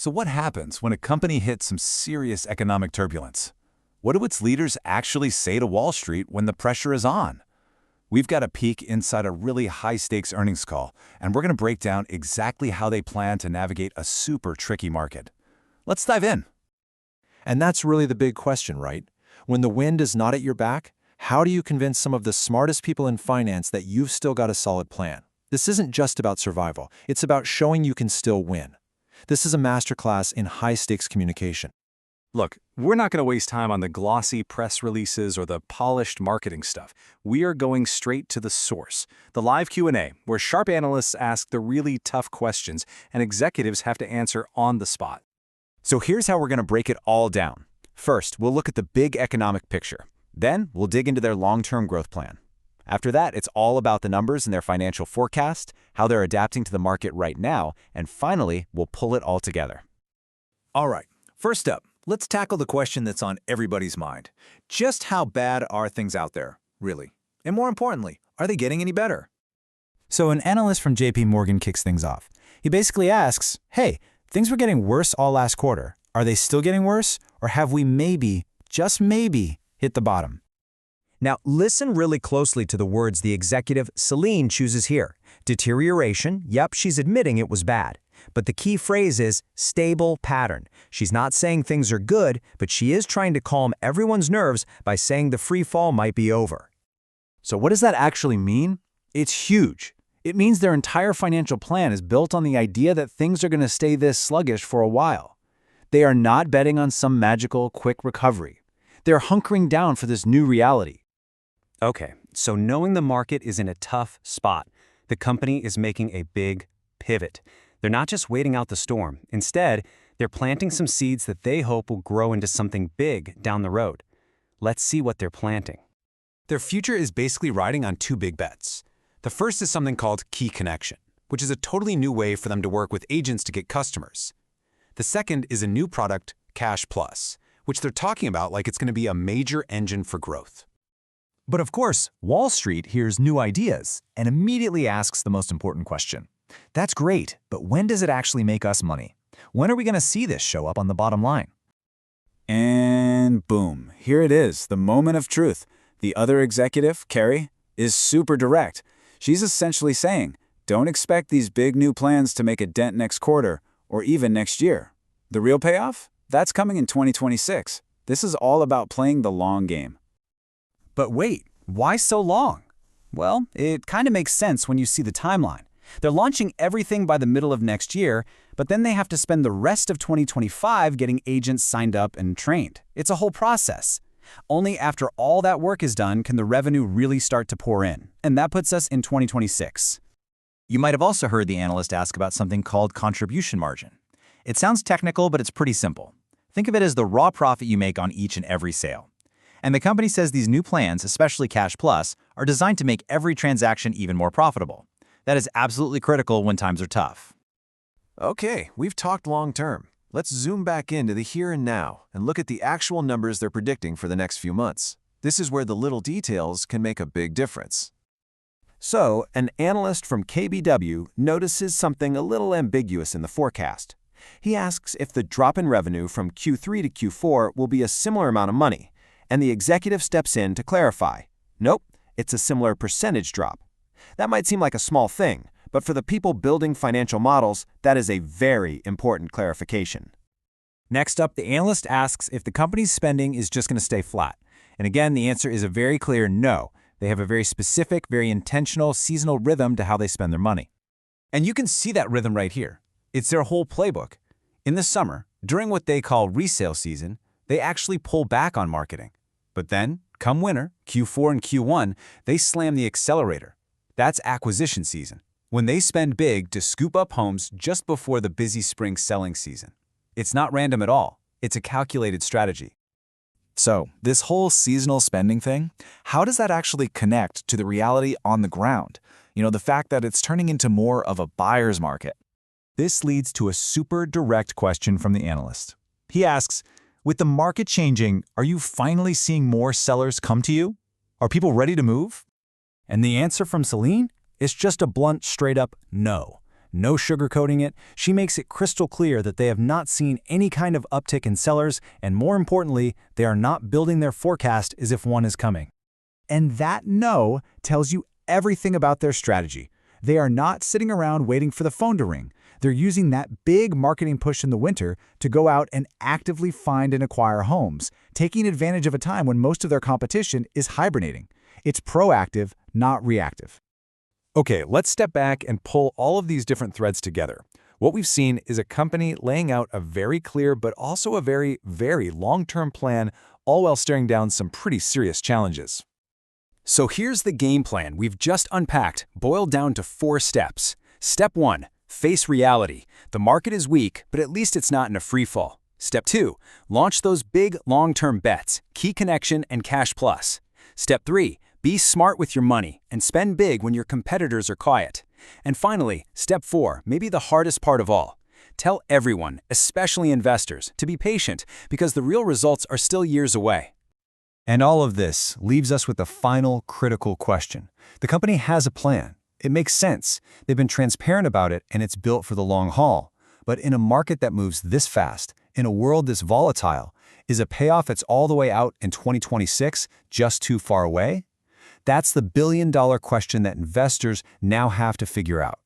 So what happens when a company hits some serious economic turbulence? What do its leaders actually say to Wall Street when the pressure is on? We've got a peek inside a really high-stakes earnings call, and we're going to break down exactly how they plan to navigate a super tricky market. Let's dive in. And that's really the big question, right? When the wind is not at your back, how do you convince some of the smartest people in finance that you've still got a solid plan? This isn't just about survival. It's about showing you can still win. This is a masterclass in high-stakes communication. Look, we're not going to waste time on the glossy press releases or the polished marketing stuff. We are going straight to the source, the live Q&A, where sharp analysts ask the really tough questions and executives have to answer on the spot. So here's how we're going to break it all down. First, we'll look at the big economic picture. Then, we'll dig into their long-term growth plan. After that, it's all about the numbers and their financial forecast, how they're adapting to the market right now, and finally, we'll pull it all together. All right, first up, let's tackle the question that's on everybody's mind. Just how bad are things out there, really? And more importantly, are they getting any better? So an analyst from JP Morgan kicks things off. He basically asks, hey, things were getting worse all last quarter. Are they still getting worse? Or have we maybe, just maybe, hit the bottom? Now, listen really closely to the words the executive, Celine, chooses here. Deterioration, yep, she's admitting it was bad. But the key phrase is stable pattern. She's not saying things are good, but she is trying to calm everyone's nerves by saying the free fall might be over. So what does that actually mean? It's huge. It means their entire financial plan is built on the idea that things are going to stay this sluggish for a while. They are not betting on some magical, quick recovery. They're hunkering down for this new reality. Okay, so knowing the market is in a tough spot, the company is making a big pivot. They're not just waiting out the storm. Instead, they're planting some seeds that they hope will grow into something big down the road. Let's see what they're planting. Their future is basically riding on two big bets. The first is something called Key Connection, which is a totally new way for them to work with agents to get customers. The second is a new product, Cash Plus, which they're talking about like it's going to be a major engine for growth. But of course, Wall Street hears new ideas and immediately asks the most important question. That's great, but when does it actually make us money? When are we going to see this show up on the bottom line? And boom, here it is, the moment of truth. The other executive, Carrie, is super direct. She's essentially saying, don't expect these big new plans to make a dent next quarter or even next year. The real payoff? That's coming in 2026. This is all about playing the long game. But wait, why so long? Well, it kind of makes sense when you see the timeline. They're launching everything by the middle of next year, but then they have to spend the rest of 2025 getting agents signed up and trained. It's a whole process. Only after all that work is done can the revenue really start to pour in, and that puts us in 2026. You might have also heard the analyst ask about something called contribution margin. It sounds technical, but it's pretty simple. Think of it as the raw profit you make on each and every sale. And the company says these new plans, especially Cash Plus, are designed to make every transaction even more profitable. That is absolutely critical when times are tough. Okay, we've talked long-term. Let's zoom back into the here and now and look at the actual numbers they're predicting for the next few months. This is where the little details can make a big difference. So, an analyst from KBW notices something a little ambiguous in the forecast. He asks if the drop in revenue from Q3 to Q4 will be a similar amount of money, and the executive steps in to clarify. Nope, it's a similar percentage drop. That might seem like a small thing, but for the people building financial models, that is a very important clarification. Next up, the analyst asks if the company's spending is just going to stay flat. And again, the answer is a very clear no. They have a very specific, very intentional seasonal rhythm to how they spend their money. And you can see that rhythm right here. It's their whole playbook. In the summer, during what they call resale season, they actually pull back on marketing. But then, come winter, Q4 and Q1, they slam the accelerator. That's acquisition season, when they spend big to scoop up homes just before the busy spring selling season. It's not random at all. It's a calculated strategy. So, this whole seasonal spending thing, how does that actually connect to the reality on the ground? The fact that it's turning into more of a buyer's market. This leads to a super direct question from the analyst. He asks, with the market changing, are you finally seeing more sellers come to you? Are people ready to move? And the answer from Celine is just a blunt, straight-up no. no sugarcoating it. She makes it crystal clear that they have not seen any kind of uptick in sellers, and more importantly, they are not building their forecast as if one is coming. And that no tells you everything about their strategy. They are not sitting around waiting for the phone to ring. They're using that big marketing push in the winter to go out and actively find and acquire homes, taking advantage of a time when most of their competition is hibernating. It's proactive, not reactive. Okay, let's step back and pull all of these different threads together. What we've seen is a company laying out a very clear but also a very, very long-term plan, all while staring down some pretty serious challenges. So here's the game plan we've just unpacked, boiled down to 4 steps. Step 1, face reality. The market is weak, but at least it's not in a free fall. Step 2, launch those big long-term bets, key connection and cash plus. Step 3, be smart with your money and spend big when your competitors are quiet. And finally, step 4, maybe the hardest part of all. Tell everyone, especially investors, to be patient because the real results are still years away. And all of this leaves us with the final critical question. The company has a plan. It makes sense. They've been transparent about it, and it's built for the long haul. But in a market that moves this fast, in a world this volatile, is a payoff that's all the way out in 2026 just too far away? That's the billion-dollar question that investors now have to figure out.